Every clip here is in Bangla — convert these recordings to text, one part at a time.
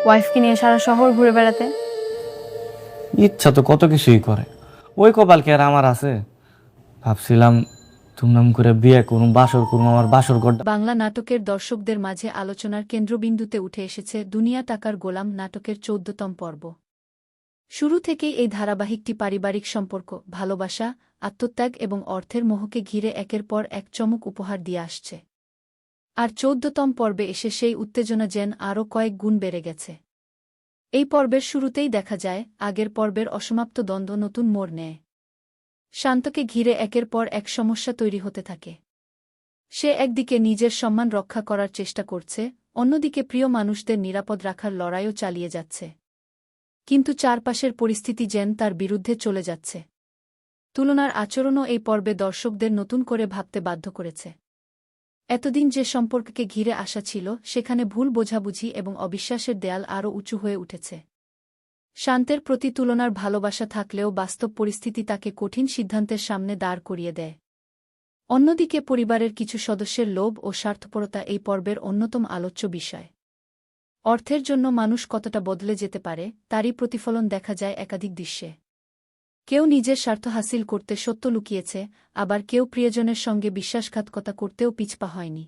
ওয়াইফকে নিয়ে সারা শহর ঘুরে বেড়াতে। ইচ্ছা তো কত কিছুই করে, ওই কপাল কি আর আমার আছে? ভাবছিলাম ধুমধাম করে বিয়ে করুম, বাসর করুম, আমার বাসর ঘরটা। বাংলা নাটকের দর্শকদের মাঝে আলোচনার কেন্দ্রবিন্দুতে উঠে এসেছে দুনিয়া টাকার গোলাম নাটকের ১৪তম পর্ব। শুরু থেকেই এই ধারাবাহিকটি পারিবারিক সম্পর্ক, ভালোবাসা, আত্মত্যাগ এবং অর্থের মোহকে ঘিরে একের পর এক চমক উপহার দিয়ে আসছে। আর ১৪তম পর্বে এসে সেই উত্তেজনা যেন আরও কয়েক গুণ বেড়ে গেছে। এই পর্বের শুরুতেই দেখা যায় আগের পর্বের অসমাপ্ত দ্বন্দ্ব নতুন মোড় নেয়। শান্তকে ঘিরে একের পর এক সমস্যা তৈরি হতে থাকে। সে একদিকে নিজের সম্মান রক্ষা করার চেষ্টা করছে, অন্যদিকে প্রিয় মানুষদের নিরাপদ রাখার লড়াইও চালিয়ে যাচ্ছে। কিন্তু চারপাশের পরিস্থিতি যেন তার বিরুদ্ধে চলে যাচ্ছে। তুলনার আচরণও এই পর্বে দর্শকদের নতুন করে ভাবতে বাধ্য করেছে। এতদিন যে সম্পর্ককে ঘিরে আসা ছিল, সেখানে ভুল বোঝাবুঝি এবং অবিশ্বাসের দেয়াল আরও উঁচু হয়ে উঠেছে। শান্তের প্রতি তুলনার ভালোবাসা থাকলেও বাস্তব পরিস্থিতি তাকে কঠিন সিদ্ধান্তের সামনে দাঁড় করিয়ে দেয়। অন্যদিকে পরিবারের কিছু সদস্যের লোভ ও স্বার্থপরতা এই পর্বের অন্যতম আলোচ্য বিষয়। অর্থের জন্য মানুষ কতটা বদলে যেতে পারে, তারই প্রতিফলন দেখা যায় একাধিক দৃশ্যে। কেউ নিজের স্বার্থ হাসিল করতে সত্য লুকিয়েছে, আবার কেউ প্রিয়জনের সঙ্গে বিশ্বাসঘাতকতা করতেও পিছপা হয়নি।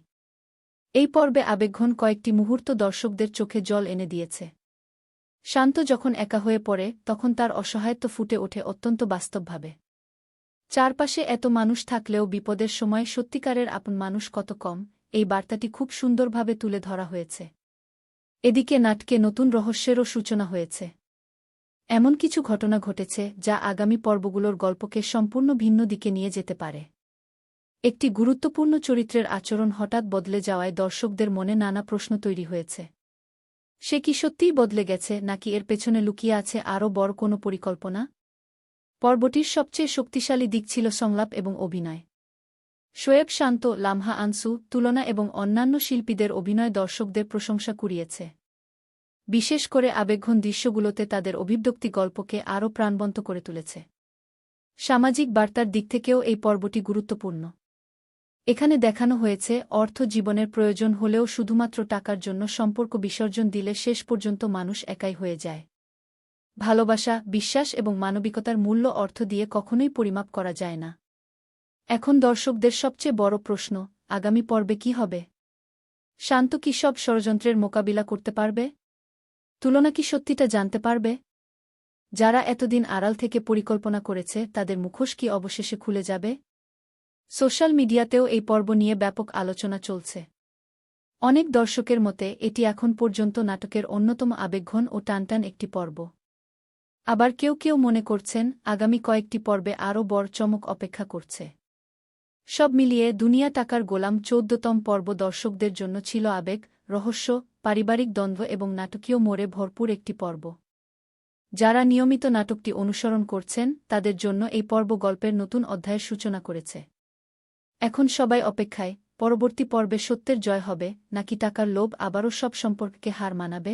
এই পর্বে আবেগঘন কয়েকটি মুহূর্ত দর্শকদের চোখে জল এনে দিয়েছে। শান্ত যখন একা হয়ে পড়ে, তখন তার অসহায়ত্ব ফুটে ওঠে অত্যন্ত বাস্তবভাবে। চারপাশে এত মানুষ থাকলেও বিপদের সময় সত্যিকারের আপন মানুষ কত কম, এই বার্তাটি খুব সুন্দরভাবে তুলে ধরা হয়েছে। এদিকে নাটকে নতুন রহস্যেরও সূচনা হয়েছে। এমন কিছু ঘটনা ঘটেছে যা আগামী পর্বগুলোর গল্পকে সম্পূর্ণ ভিন্ন দিকে নিয়ে যেতে পারে। একটি গুরুত্বপূর্ণ চরিত্রের আচরণ হঠাৎ বদলে যাওয়ায় দর্শকদের মনে নানা প্রশ্ন তৈরি হয়েছে। সে কি সত্যিই বদলে গেছে, নাকি এর পেছনে লুকিয়ে আছে আরও বড় কোনো পরিকল্পনা? পর্বটির সবচেয়ে শক্তিশালী দিক ছিল সংলাপ এবং অভিনয়। শোয়েব শান্ত, লামহা আনসু, তুলনা এবং অন্যান্য শিল্পীদের অভিনয় দর্শকদের প্রশংসা কুড়িয়েছে। বিশেষ করে আবেগঘন দৃশ্যগুলোতে তাদের অভিব্যক্তি গল্পকে আরও প্রাণবন্ত করে তুলেছে। সামাজিক বার্তার দিক থেকেও এই পর্বটি গুরুত্বপূর্ণ। এখানে দেখানো হয়েছে অর্থ জীবনের প্রয়োজন হলেও শুধুমাত্র টাকার জন্য সম্পর্ক বিসর্জন দিলে শেষ পর্যন্ত মানুষ একাই হয়ে যায়। ভালোবাসা, বিশ্বাস এবং মানবিকতার মূল্য অর্থ দিয়ে কখনোই পরিমাপ করা যায় না। এখন দর্শকদের সবচেয়ে বড় প্রশ্ন, আগামী পর্বে কি হবে? শান্ত কি সব ষড়যন্ত্রের মোকাবিলা করতে পারবে? তুলনা কি সত্যিটা জানতে পারবে? যারা এতদিন আড়াল থেকে পরিকল্পনা করেছে, তাদের মুখোশ কি অবশেষে খুলে যাবে? সোশ্যাল মিডিয়াতেও এই পর্ব নিয়ে ব্যাপক আলোচনা চলছে। অনেক দর্শকের মতে এটি এখন পর্যন্ত নাটকের অন্যতম আবেগঘন ও টানটান একটি পর্ব। আবার কেউ কেউ মনে করছেন আগামী কয়েকটি পর্বে আরও বড় চমক অপেক্ষা করছে। সব মিলিয়ে দুনিয়া টাকার গোলাম ১৪তম পর্ব দর্শকদের জন্য ছিল আবেগ, রহস্য, পারিবারিক দ্বন্দ্ব এবং নাটকীয় মোড়ে ভরপুর একটি পর্ব। যারা নিয়মিত নাটকটি অনুসরণ করছেন, তাদের জন্য এই পর্ব গল্পের নতুন অধ্যায়ের সূচনা করেছে। এখন সবাই অপেক্ষায়, পরবর্তী পর্বে সত্যের জয় হবে নাকি টাকার লোভ আবারও সব সম্পর্ককে হার মানাবে।